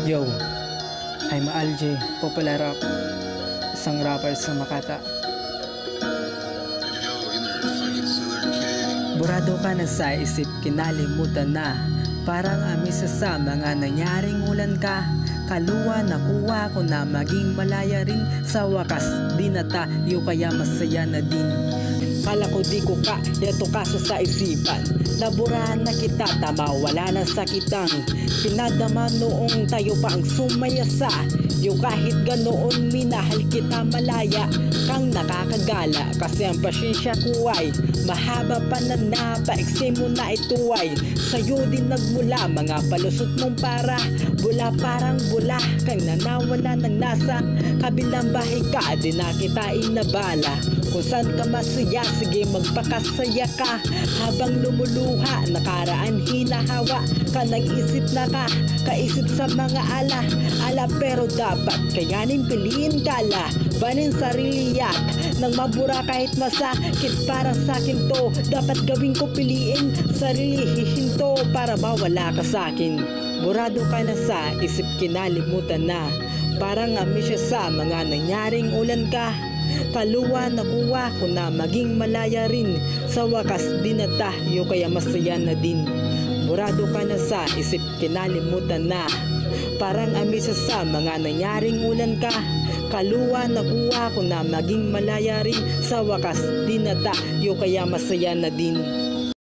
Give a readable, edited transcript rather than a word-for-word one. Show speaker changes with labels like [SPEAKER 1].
[SPEAKER 1] Yo, I'm Alj, popular rap, isang rapper sa Makata. Burado ka na sa isip, kinalimutan na. Parang amisa sa mga nangyaring ulan ka. Kaluwa nakuha ko na maging malaya rin. Sa wakas di na tayo kaya masaya na din. Kala ko di ko eto kaso sa isipan. Naburahan na kita, tama wala na sakitang. Pinadama noong tayo pa ang sumayasa. Yung kahit ganoon minahal kita malaya kang nakakagala. Kasi ang pasensya ko ay mahaba pa na napaiksi mo na ito ay sa'yo din nagmula mga palusot mong para. Bula parang bula kang nanawala ng nasa kabilang bahay ka. Di na kita inabala kung saan ka masaya, sige magpakasaya ka. Habang lumuluha, nakaraan hinahawa ka, nag-isip na ka, kaisip sa mga ala pero dapat kayanin piliin kala. Banin sarili yak nang mabura kahit masakit para sa'kin to. Dapat gawin ko piliin sarili hihinto para mawala ka sa'kin. Burado ka na sa isip, kinalimutan na. Parang amnesia sa mga nangyaring ulan ka. Kaluwa nakuha ko na maging malaya rin. Sa wakas di na tayo kaya masaya na din. Burado ka na sa isip, kinalimutan na. Parang amnesia sa mga nangyaring ulan ka. Kaluwa nakuha ko na maging malaya rin. Sa wakas di na tayo kaya masaya na din.